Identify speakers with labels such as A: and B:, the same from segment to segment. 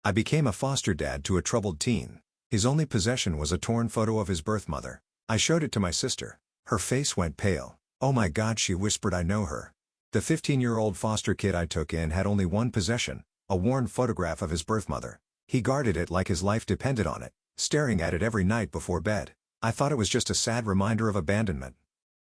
A: I became a foster dad to a troubled teen. His only possession was a torn photo of his birth mother. I showed it to my sister. Her face went pale. "Oh my God," she whispered, "I know her." The 15-year-old foster kid I took in had only one possession, a worn photograph of his birth mother. He guarded it like his life depended on it, staring at it every night before bed. I thought it was just a sad reminder of abandonment.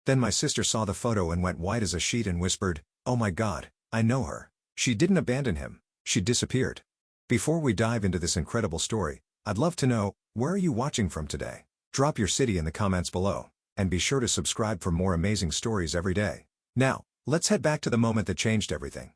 A: Then my sister saw the photo and went white as a sheet and whispered, "Oh my God, I know her. She didn't abandon him. She disappeared." Before we dive into this incredible story, I'd love to know, where are you watching from today? Drop your city in the comments below, and be sure to subscribe for more amazing stories every day. Now, let's head back to the moment that changed everything.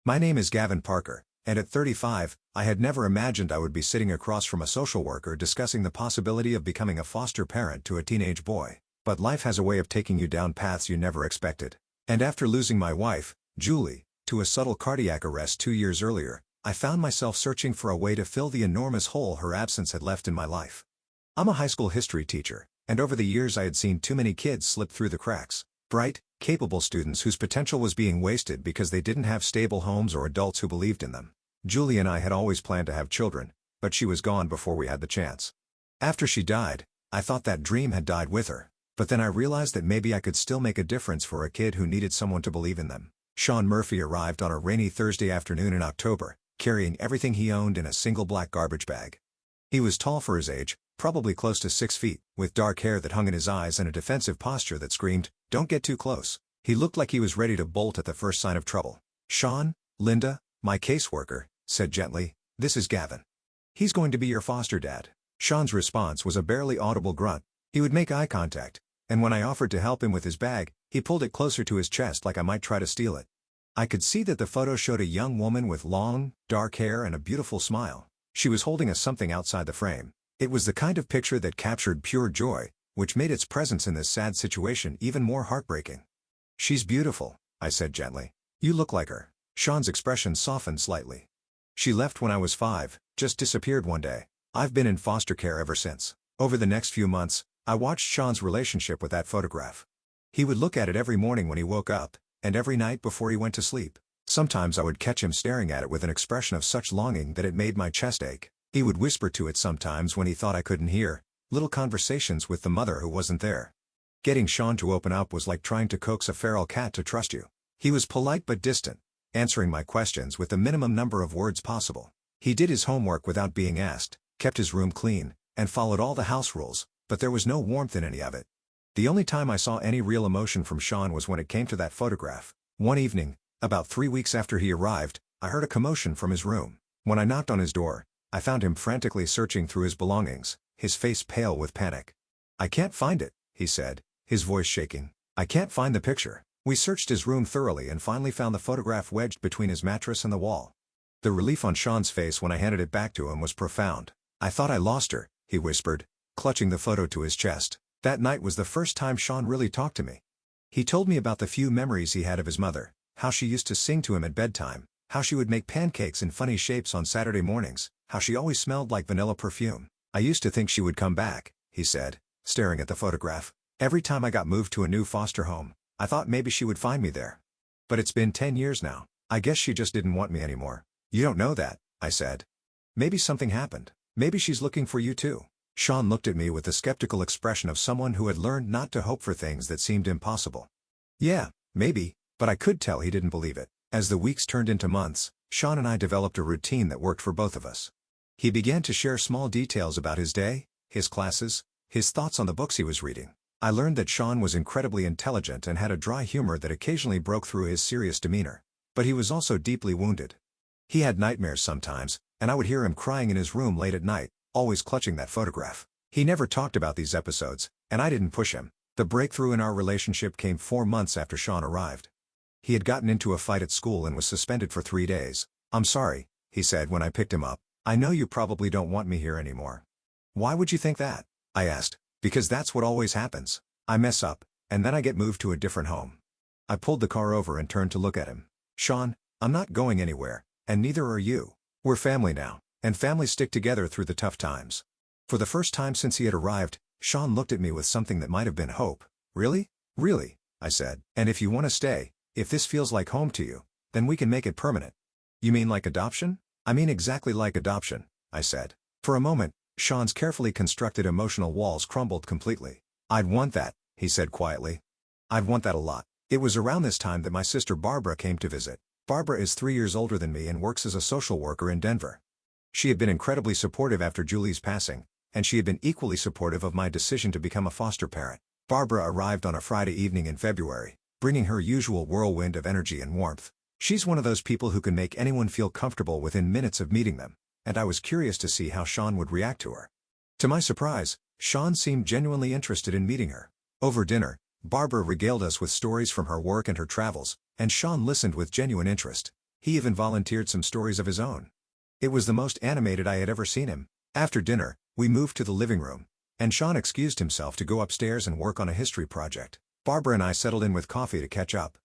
A: My name is Gavin Parker, and at 35, I had never imagined I would be sitting across from a social worker discussing the possibility of becoming a foster parent to a teenage boy. But life has a way of taking you down paths you never expected. And after losing my wife, Julie, to a subtle cardiac arrest 2 years earlier, I found myself searching for a way to fill the enormous hole her absence had left in my life. I'm a high school history teacher, and over the years I had seen too many kids slip through the cracks. Bright, capable students whose potential was being wasted because they didn't have stable homes or adults who believed in them. Julie and I had always planned to have children, but she was gone before we had the chance. After she died, I thought that dream had died with her. But then I realized that maybe I could still make a difference for a kid who needed someone to believe in them. Sean Murphy arrived on a rainy Thursday afternoon in October, carrying everything he owned in a single black garbage bag. He was tall for his age, probably close to 6 feet, with dark hair that hung in his eyes and a defensive posture that screamed, "Don't get too close." He looked like he was ready to bolt at the first sign of trouble. "Sean, Linda, my caseworker, said gently, "This is Gavin. He's going to be your foster dad." Sean's response was a barely audible grunt. He would make eye contact, and when I offered to help him with his bag, he pulled it closer to his chest like I might try to steal it. I could see that the photo showed a young woman with long, dark hair and a beautiful smile. She was holding a something outside the frame. It was the kind of picture that captured pure joy, which made its presence in this sad situation even more heartbreaking. "She's beautiful," I said gently. "You look like her." Sean's expression softened slightly. "She left when I was 5, just disappeared one day. I've been in foster care ever since." Over the next few months, I watched Sean's relationship with that photograph. He would look at it every morning when he woke up, and every night before he went to sleep. Sometimes I would catch him staring at it with an expression of such longing that it made my chest ache. He would whisper to it sometimes when he thought I couldn't hear, little conversations with the mother who wasn't there. Getting Sean to open up was like trying to coax a feral cat to trust you. He was polite but distant, answering my questions with the minimum number of words possible. He did his homework without being asked, kept his room clean, and followed all the house rules, but there was no warmth in any of it. The only time I saw any real emotion from Sean was when it came to that photograph. One evening, about 3 weeks after he arrived, I heard a commotion from his room. When I knocked on his door, I found him frantically searching through his belongings, his face pale with panic. "I can't find it," he said, his voice shaking. "I can't find the picture." We searched his room thoroughly and finally found the photograph wedged between his mattress and the wall. The relief on Sean's face when I handed it back to him was profound. "I thought I lost her," he whispered, clutching the photo to his chest. That night was the first time Sean really talked to me. He told me about the few memories he had of his mother, how she used to sing to him at bedtime, how she would make pancakes in funny shapes on Saturday mornings, how she always smelled like vanilla perfume. "I used to think she would come back," he said, staring at the photograph. "Every time I got moved to a new foster home, I thought maybe she would find me there. But it's been 10 years now. I guess she just didn't want me anymore." "You don't know that," I said. "Maybe something happened. Maybe she's looking for you too." Sean looked at me with the skeptical expression of someone who had learned not to hope for things that seemed impossible. "Yeah, maybe," but I could tell he didn't believe it. As the weeks turned into months, Sean and I developed a routine that worked for both of us. He began to share small details about his day, his classes, his thoughts on the books he was reading. I learned that Sean was incredibly intelligent and had a dry humor that occasionally broke through his serious demeanor. But he was also deeply wounded. He had nightmares sometimes, and I would hear him crying in his room late at night, always clutching that photograph. He never talked about these episodes, and I didn't push him. The breakthrough in our relationship came 4 months after Sean arrived. He had gotten into a fight at school and was suspended for 3 days. "I'm sorry," he said when I picked him up. "I know you probably don't want me here anymore." "Why would you think that?" I asked. "Because that's what always happens. I mess up, and then I get moved to a different home." I pulled the car over and turned to look at him. "Sean, I'm not going anywhere, and neither are you. We're family now, and families stick together through the tough times." For the first time since he had arrived, Sean looked at me with something that might have been hope. "Really? Really?" I said. "And if you want to stay, if this feels like home to you, then we can make it permanent." "You mean like adoption?" I mean exactly like adoption, I said. For a moment, Sean's carefully constructed emotional walls crumbled completely. I'd want that, he said quietly. I'd want that a lot. It was around this time that my sister Barbara came to visit. Barbara is 3 years older than me and works as a social worker in Denver. She had been incredibly supportive after Julie's passing, and she had been equally supportive of my decision to become a foster parent. Barbara arrived on a Friday evening in February, bringing her usual whirlwind of energy and warmth. She's one of those people who can make anyone feel comfortable within minutes of meeting them, and I was curious to see how Sean would react to her. To my surprise, Sean seemed genuinely interested in meeting her. Over dinner, Barbara regaled us with stories from her work and her travels, and Sean listened with genuine interest. He even volunteered some stories of his own. It was the most animated I had ever seen him. After dinner, we moved to the living room, and Sean excused himself to go upstairs and work on a history project. Barbara and I settled in with coffee to catch up.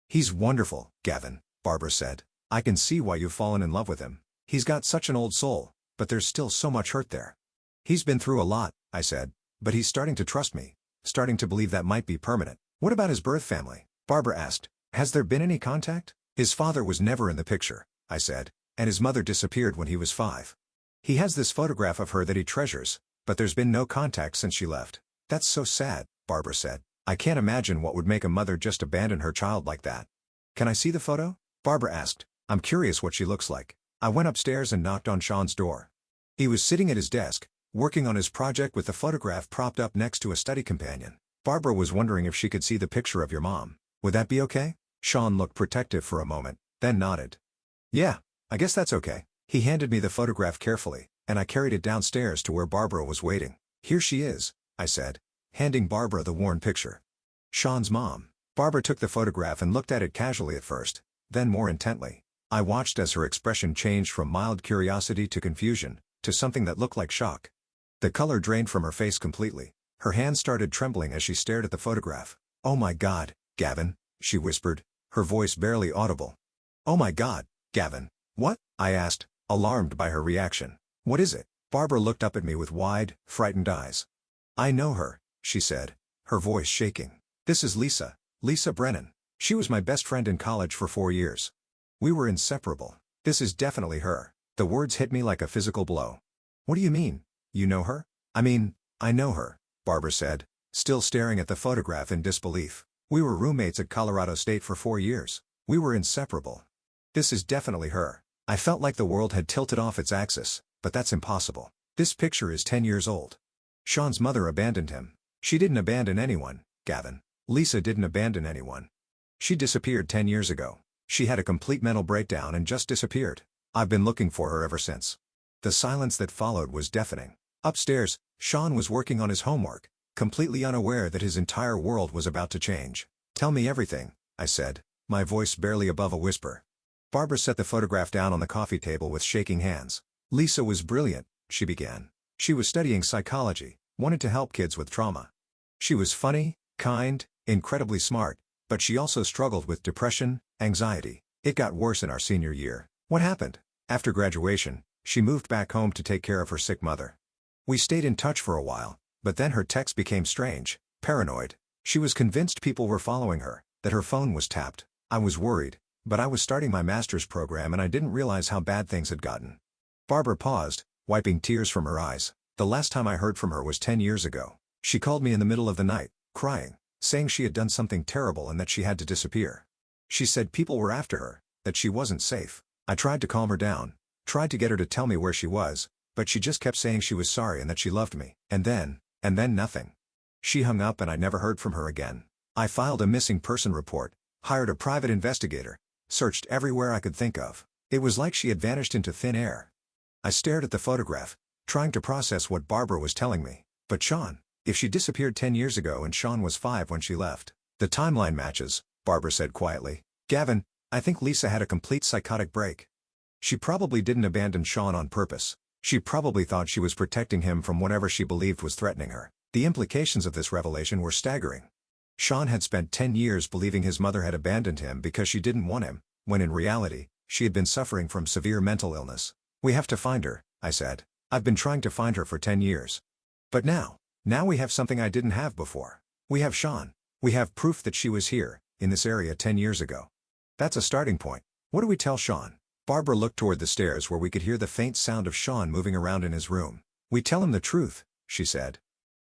A: He's wonderful, Gavin, Barbara said. I can see why you've fallen in love with him. He's got such an old soul, but there's still so much hurt there. He's been through a lot, I said, but he's starting to trust me, starting to believe that might be permanent. What about his birth family? Barbara asked. Has there been any contact? His father was never in the picture, I said, and his mother disappeared when he was 5. He has this photograph of her that he treasures, but there's been no contact since she left. That's so sad, Barbara said. I can't imagine what would make a mother just abandon her child like that. Can I see the photo? Barbara asked. I'm curious what she looks like. I went upstairs and knocked on Sean's door. He was sitting at his desk, working on his project with the photograph propped up next to a study companion. Barbara was wondering if she could see the picture of your mom. Would that be okay? Sean looked protective for a moment, then nodded. Yeah, I guess that's okay. He handed me the photograph carefully, and I carried it downstairs to where Barbara was waiting. Here she is, I said, handing Barbara the worn picture. Sean's mom. Barbara took the photograph and looked at it casually at first, then more intently. I watched as her expression changed from mild curiosity to confusion, to something that looked like shock. The color drained from her face completely. Her hands started trembling as she stared at the photograph. Oh my God, Gavin, she whispered, her voice barely audible. Oh my God, Gavin. What? I asked, alarmed by her reaction. What is it? Barbara looked up at me with wide, frightened eyes. I know her, she said, her voice shaking. This is Lisa, Lisa Brennan. She was my best friend in college for 4 years. We were inseparable. This is definitely her. The words hit me like a physical blow. What do you mean? You know her? I mean, I know her, Barbara said, still staring at the photograph in disbelief. We were roommates at Colorado State for 4 years. We were inseparable. This is definitely her. I felt like the world had tilted off its axis, but that's impossible. This picture is 10 years old. Sean's mother abandoned him. She didn't abandon anyone, Gavin. Lisa didn't abandon anyone. She disappeared 10 years ago. She had a complete mental breakdown and just disappeared. I've been looking for her ever since. The silence that followed was deafening. Upstairs, Sean was working on his homework, completely unaware that his entire world was about to change. Tell me everything, I said, my voice barely above a whisper. Barbara set the photograph down on the coffee table with shaking hands. Lisa was brilliant, she began. She was studying psychology, wanted to help kids with trauma. She was funny, kind, incredibly smart, but she also struggled with depression, anxiety. It got worse in our senior year. What happened? After graduation, she moved back home to take care of her sick mother. We stayed in touch for a while, but then her texts became strange, paranoid. She was convinced people were following her, that her phone was tapped. I was worried, but I was starting my master's program and I didn't realize how bad things had gotten. Barbara paused, wiping tears from her eyes. The last time I heard from her was 10 years ago. She called me in the middle of the night, crying, saying she had done something terrible and that she had to disappear. She said people were after her, that she wasn't safe. I tried to calm her down, tried to get her to tell me where she was, but she just kept saying she was sorry and that she loved me. And then nothing. She hung up and I never heard from her again. I filed a missing person report, hired a private investigator, searched everywhere I could think of. It was like she had vanished into thin air. I stared at the photograph, trying to process what Barbara was telling me. But Sean, if she disappeared 10 years ago and Sean was 5 when she left, the timeline matches, Barbara said quietly. Gavin, I think Lisa had a complete psychotic break. She probably didn't abandon Sean on purpose. She probably thought she was protecting him from whatever she believed was threatening her. The implications of this revelation were staggering. Sean had spent 10 years believing his mother had abandoned him because she didn't want him, when in reality, she had been suffering from severe mental illness. We have to find her, I said. I've been trying to find her for 10 years. But now we have something I didn't have before. We have Sean. We have proof that she was here, in this area 10 years ago. That's a starting point. What do we tell Sean? Barbara looked toward the stairs where we could hear the faint sound of Sean moving around in his room. "We tell him the truth," she said.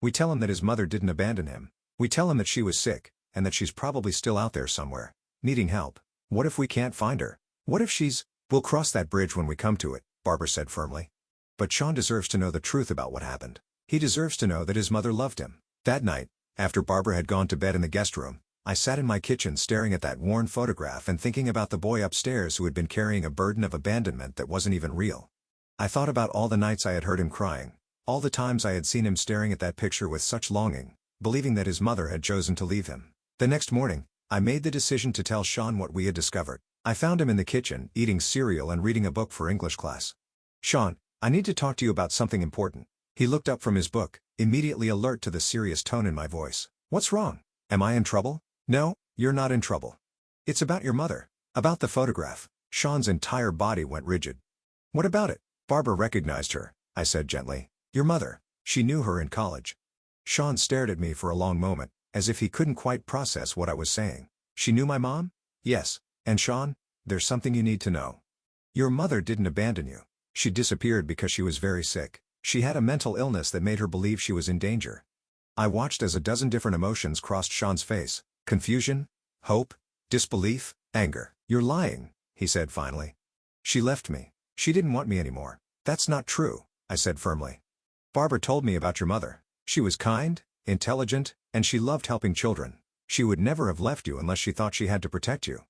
A: "We tell him that his mother didn't abandon him. We tell him that she was sick, and that she's probably still out there somewhere, needing help. What if we can't find her? What if she's—" "We'll cross that bridge when we come to it," Barbara said firmly. "But Sean deserves to know the truth about what happened. He deserves to know that his mother loved him." That night, after Barbara had gone to bed in the guest room, I sat in my kitchen staring at that worn photograph and thinking about the boy upstairs who had been carrying a burden of abandonment that wasn't even real. I thought about all the nights I had heard him crying, all the times I had seen him staring at that picture with such longing, believing that his mother had chosen to leave him. The next morning, I made the decision to tell Sean what we had discovered. I found him in the kitchen, eating cereal and reading a book for English class. "Sean, I need to talk to you about something important." He looked up from his book, immediately alert to the serious tone in my voice. "What's wrong? Am I in trouble?" "No, you're not in trouble. It's about your mother. About the photograph." Sean's entire body went rigid. "What about it?" "Barbara recognized her," I said gently. "Your mother. She knew her in college." Sean stared at me for a long moment, as if he couldn't quite process what I was saying. "She knew my mom?" "Yes. And Sean, there's something you need to know. Your mother didn't abandon you. She disappeared because she was very sick. She had a mental illness that made her believe she was in danger." I watched as a dozen different emotions crossed Sean's face. Confusion, hope, disbelief, anger. "You're lying," he said finally. "She left me. She didn't want me anymore." "That's not true," I said firmly. "Barbara told me about your mother. She was kind, intelligent, and she loved helping children. She would never have left you unless she thought she had to protect you."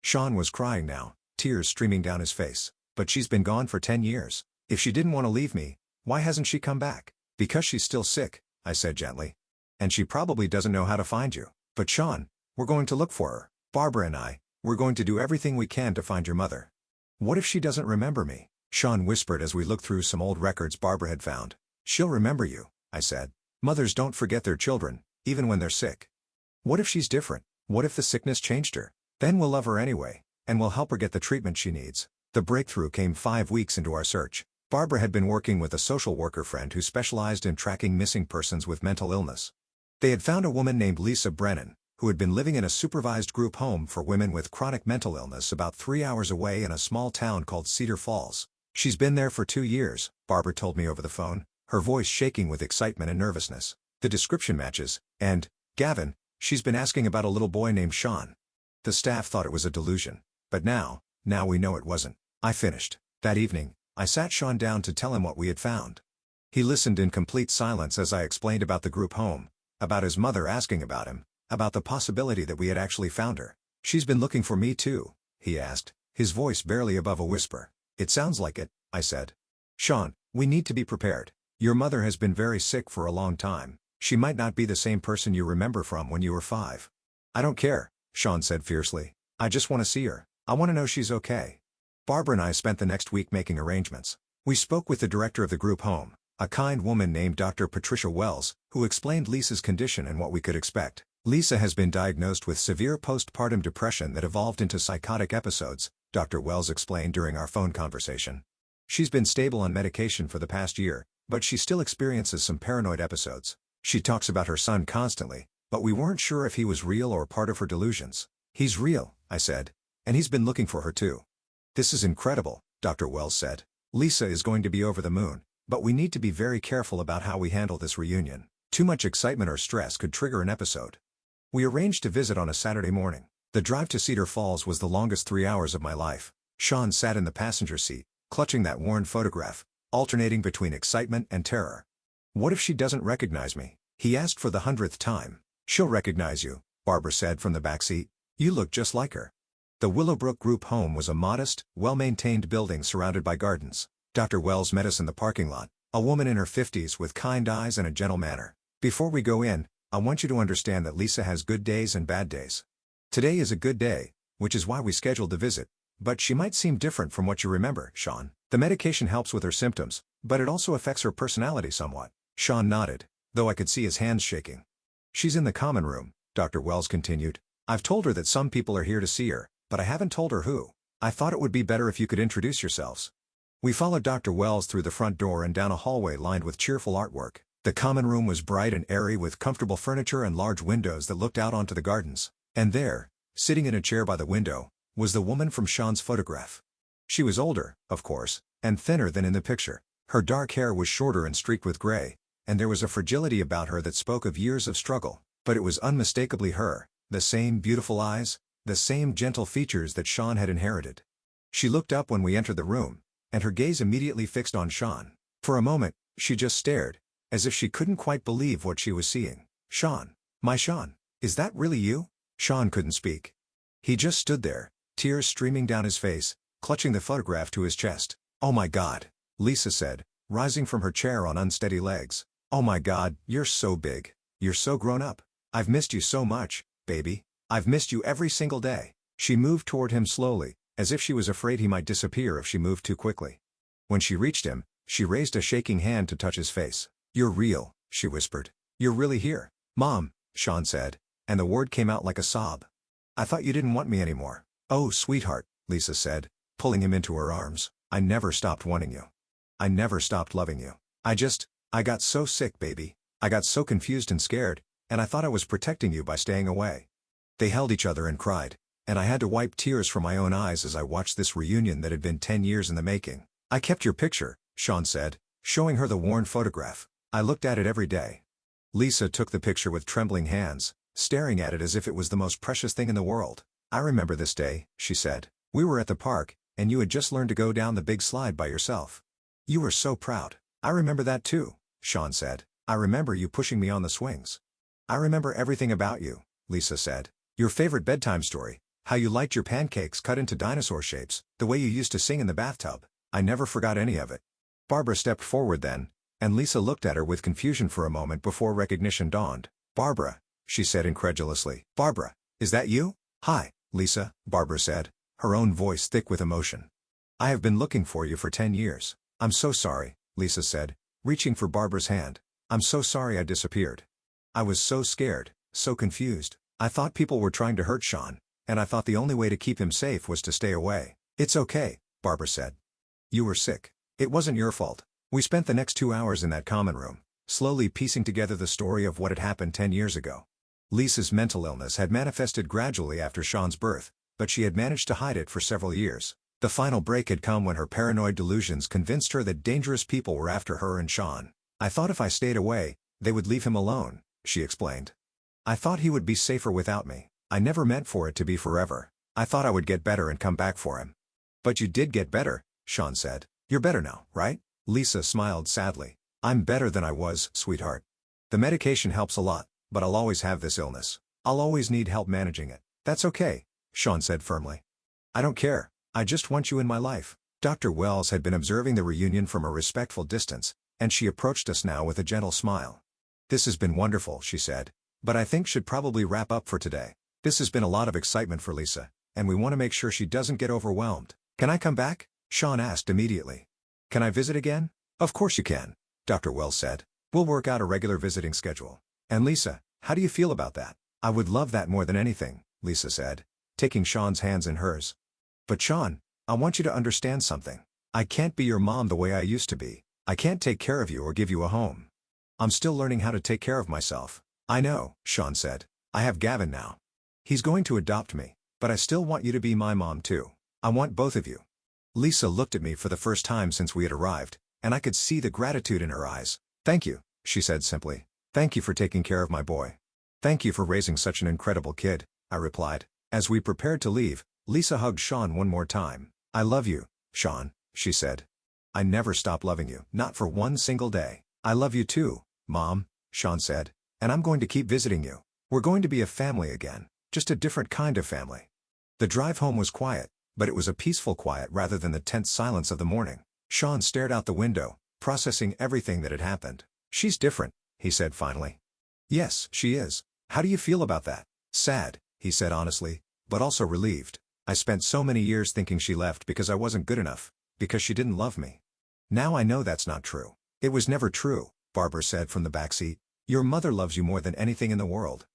A: Sean was crying now, tears streaming down his face. "But she's been gone for 10 years. If she didn't want to leave me, why hasn't she come back?" "Because she's still sick," I said gently. "And she probably doesn't know how to find you. But Sean, we're going to look for her. Barbara and we're going to do everything we can to find your mother." "What if she doesn't remember me?" Sean whispered as we looked through some old records Barbara had found. "She'll remember you," I said. "Mothers don't forget their children, even when they're sick." "What if she's different? What if the sickness changed her? Then we'll love her anyway, and we'll help her get the treatment she needs." The breakthrough came 5 weeks into our search. Barbara had been working with a social worker friend who specialized in tracking missing persons with mental illness. They had found a woman named Lisa Brennan, who had been living in a supervised group home for women with chronic mental illness about 3 hours away in a small town called Cedar Falls. "She's been there for 2 years, Barbara told me over the phone, her voice shaking with excitement and nervousness. "The description matches, and, Gavin, she's been asking about a little boy named Sean." The staff thought it was a delusion. But now we know it wasn't. I finished. That evening, I sat Sean down to tell him what we had found. He listened in complete silence as I explained about the group home, about his mother asking about him, about the possibility that we had actually found her. "She's been looking for me too?" he asked, his voice barely above a whisper. "It sounds like it," I said. "Sean, we need to be prepared. Your mother has been very sick for a long time. She might not be the same person you remember from when you were 5. "I don't care," Sean said fiercely. "I just want to see her. I want to know she's okay." Barbara and I spent the next week making arrangements. We spoke with the director of the group home, a kind woman named Dr. Patricia Wells, who explained Lisa's condition and what we could expect. "Lisa has been diagnosed with severe postpartum depression that evolved into psychotic episodes," Dr. Wells explained during our phone conversation. "She's been stable on medication for the past year, but she still experiences some paranoid episodes. She talks about her son constantly, but we weren't sure if he was real or part of her delusions." "He's real," I said. "And he's been looking for her too." "This is incredible," Dr. Wells said. "Lisa is going to be over the moon, but we need to be very careful about how we handle this reunion. Too much excitement or stress could trigger an episode." We arranged to visit on a Saturday morning. The drive to Cedar Falls was the longest 3 hours of my life. Sean sat in the passenger seat, clutching that worn photograph, alternating between excitement and terror. "What if she doesn't recognize me?" he asked for the 100th time. "She'll recognize you," Barbara said from the back seat. "You look just like her." The Willowbrook Group Home was a modest, well-maintained building surrounded by gardens. Dr. Wells met us in the parking lot, a woman in her 50s with kind eyes and a gentle manner. "Before we go in, I want you to understand that Lisa has good days and bad days. Today is a good day, which is why we scheduled the visit, but she might seem different from what you remember, Sean. The medication helps with her symptoms, but it also affects her personality somewhat." Sean nodded, though I could see his hands shaking. "She's in the common room," Dr. Wells continued. "I've told her that some people are here to see her, but I haven't told her who. I thought it would be better if you could introduce yourselves." We followed Dr. Wells through the front door and down a hallway lined with cheerful artwork. The common room was bright and airy with comfortable furniture and large windows that looked out onto the gardens. And there, sitting in a chair by the window, was the woman from Sean's photograph. She was older, of course, and thinner than in the picture. Her dark hair was shorter and streaked with gray, and there was a fragility about her that spoke of years of struggle, but it was unmistakably her, the same beautiful eyes, the same gentle features that Sean had inherited. She looked up when we entered the room, and her gaze immediately fixed on Sean. For a moment, she just stared, as if she couldn't quite believe what she was seeing. "Sean, my Sean, is that really you?" Sean couldn't speak. He just stood there, tears streaming down his face, clutching the photograph to his chest. "Oh my God," Lisa said, rising from her chair on unsteady legs. "Oh my God, you're so big. You're so grown up. I've missed you so much, baby. I've missed you every single day." She moved toward him slowly, as if she was afraid he might disappear if she moved too quickly. When she reached him, she raised a shaking hand to touch his face. "You're real," she whispered. "You're really here." "Mom," Sean said, and the word came out like a sob. "I thought you didn't want me anymore." "Oh, sweetheart," Lisa said, pulling him into her arms. "I never stopped wanting you. I never stopped loving you. I got so sick, baby. I got so confused and scared, and I thought I was protecting you by staying away." They held each other and cried, and I had to wipe tears from my own eyes as I watched this reunion that had been 10 years in the making. "I kept your picture," Sean said, showing her the worn photograph. "I looked at it every day." Lisa took the picture with trembling hands, staring at it as if it was the most precious thing in the world. "I remember this day," she said. "We were at the park, and you had just learned to go down the big slide by yourself. You were so proud." "I remember that too," Sean said. "I remember you pushing me on the swings." "I remember everything about you," Lisa said. "Your favorite bedtime story, how you liked your pancakes cut into dinosaur shapes, the way you used to sing in the bathtub. I never forgot any of it." Barbara stepped forward then, and Lisa looked at her with confusion for a moment before recognition dawned. "Barbara," she said incredulously. "Barbara, is that you?" "Hi, Lisa," Barbara said, her own voice thick with emotion. "I have been looking for you for 10 years. I'm so sorry," Lisa said, reaching for Barbara's hand. "I'm so sorry I disappeared. I was so scared, so confused. I thought people were trying to hurt Sean, and I thought the only way to keep him safe was to stay away." "It's okay," Barbara said. "You were sick. It wasn't your fault." We spent the next 2 hours in that common room, slowly piecing together the story of what had happened 10 years ago. Lisa's mental illness had manifested gradually after Sean's birth, but she had managed to hide it for several years. The final break had come when her paranoid delusions convinced her that dangerous people were after her and Sean. "I thought if I stayed away, they would leave him alone," she explained. "I thought he would be safer without me. I never meant for it to be forever. I thought I would get better and come back for him." "But you did get better," Sean said. "You're better now, right?" Lisa smiled sadly. "I'm better than I was, sweetheart. The medication helps a lot, but I'll always have this illness. I'll always need help managing it." "That's okay," Sean said firmly. "I don't care. I just want you in my life." Dr. Wells had been observing the reunion from a respectful distance, and she approached us now with a gentle smile. "This has been wonderful," she said, "but I think should probably wrap up for today. This has been a lot of excitement for Lisa, and we want to make sure she doesn't get overwhelmed." "Can I come back?" Sean asked immediately. "Can I visit again?" "Of course you can," Dr. Wells said. "We'll work out a regular visiting schedule." "And Lisa, how do you feel about that?" "I would love that more than anything," Lisa said, taking Sean's hands in hers. "But Sean, I want you to understand something. I can't be your mom the way I used to be. I can't take care of you or give you a home. I'm still learning how to take care of myself." "I know," Sean said. "I have Gavin now. He's going to adopt me, but I still want you to be my mom too. I want both of you." Lisa looked at me for the first time since we had arrived, and I could see the gratitude in her eyes. "Thank you," she said simply. "Thank you for taking care of my boy." "Thank you for raising such an incredible kid," I replied. As we prepared to leave, Lisa hugged Sean one more time. "I love you, Sean," she said. "I never stop loving you, not for one single day." "I love you too, Mom," Sean said, "and I'm going to keep visiting you. We're going to be a family again, just a different kind of family." The drive home was quiet, but it was a peaceful quiet rather than the tense silence of the morning. Sean stared out the window, processing everything that had happened. "She's different," he said finally. "Yes, she is. How do you feel about that?" "Sad," he said honestly, but also relieved. "I spent so many years thinking she left because I wasn't good enough, because she didn't love me. Now I know that's not true." "It was never true," Barbara said from the backseat. "Your mother loves you more than anything in the world.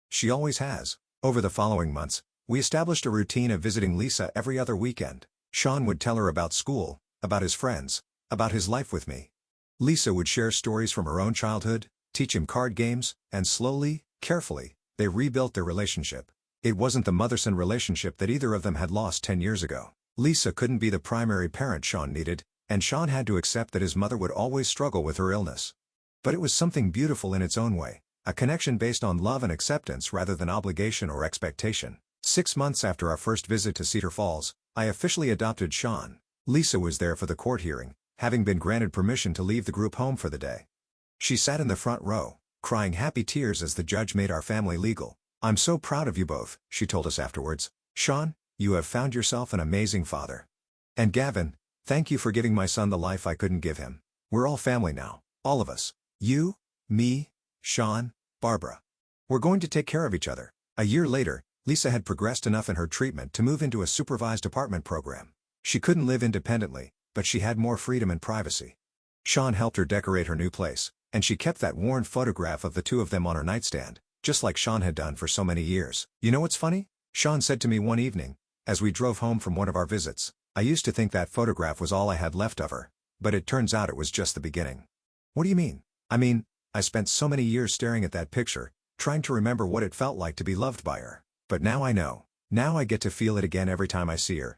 A: She always has." Over the following months, we established a routine of visiting Lisa every other weekend. Sean would tell her about school, about his friends, about his life with me. Lisa would share stories from her own childhood, teach him card games, and slowly, carefully, they rebuilt their relationship. It wasn't the mother-son relationship that either of them had lost 10 years ago. Lisa couldn't be the primary parent Sean needed, and Sean had to accept that his mother would always struggle with her illness. But it was something beautiful in its own way, a connection based on love and acceptance rather than obligation or expectation. 6 months after our first visit to Cedar Falls, I officially adopted Sean. Lisa was there for the court hearing, having been granted permission to leave the group home for the day. She sat in the front row, crying happy tears as the judge made our family legal. "I'm so proud of you both," she told us afterwards. "Sean, you have found yourself an amazing father. And Gavin, thank you for giving my son the life I couldn't give him. We're all family now, all of us. You, me, Sean, Barbara. We're going to take care of each other." A year later, Lisa had progressed enough in her treatment to move into a supervised apartment program. She couldn't live independently, but she had more freedom and privacy. Sean helped her decorate her new place, and she kept that worn photograph of the two of them on her nightstand, just like Sean had done for so many years. "You know what's funny?" Sean said to me one evening, as we drove home from one of our visits. "I used to think that photograph was all I had left of her, but it turns out it was just the beginning." "What do you mean?" "I mean, I spent so many years staring at that picture, trying to remember what it felt like to be loved by her. But now I know. Now I get to feel it again every time I see her."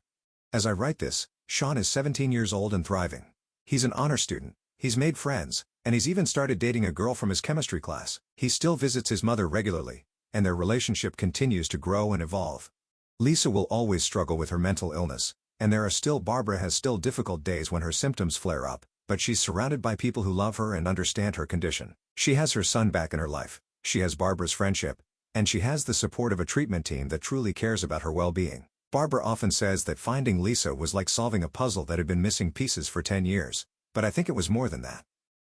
A: As I write this, Sean is 17 years old and thriving. He's an honor student, he's made friends, and he's even started dating a girl from his chemistry class. He still visits his mother regularly, and their relationship continues to grow and evolve. Lisa will always struggle with her mental illness, and Barbara has still difficult days when her symptoms flare up, but she's surrounded by people who love her and understand her condition. She has her son back in her life, she has Barbara's friendship, and she has the support of a treatment team that truly cares about her well-being. Barbara often says that finding Lisa was like solving a puzzle that had been missing pieces for 10 years, but I think it was more than that.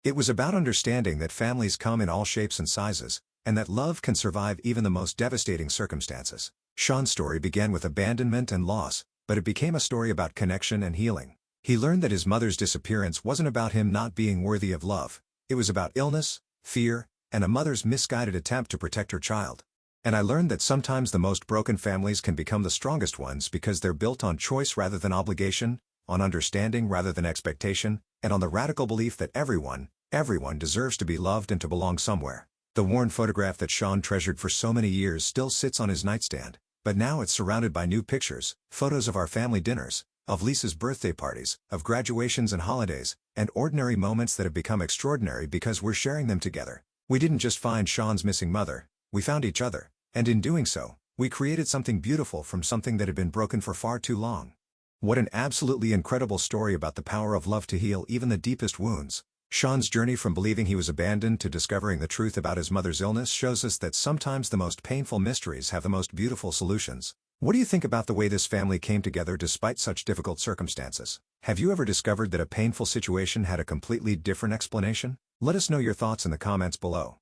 A: It was about understanding that families come in all shapes and sizes, and that love can survive even the most devastating circumstances. Sean's story began with abandonment and loss, but it became a story about connection and healing. He learned that his mother's disappearance wasn't about him not being worthy of love. It was about illness, fear, and a mother's misguided attempt to protect her child. And I learned that sometimes the most broken families can become the strongest ones because they're built on choice rather than obligation, on understanding rather than expectation, and on the radical belief that everyone deserves to be loved and to belong somewhere. The worn photograph that Sean treasured for so many years still sits on his nightstand, but now it's surrounded by new pictures, photos of our family dinners, of Lisa's birthday parties, of graduations and holidays, and ordinary moments that have become extraordinary because we're sharing them together. We didn't just find Sean's missing mother, we found each other, and in doing so, we created something beautiful from something that had been broken for far too long. What an absolutely incredible story about the power of love to heal even the deepest wounds. Sean's journey from believing he was abandoned to discovering the truth about his mother's illness shows us that sometimes the most painful mysteries have the most beautiful solutions. What do you think about the way this family came together despite such difficult circumstances? Have you ever discovered that a painful situation had a completely different explanation? Let us know your thoughts in the comments below.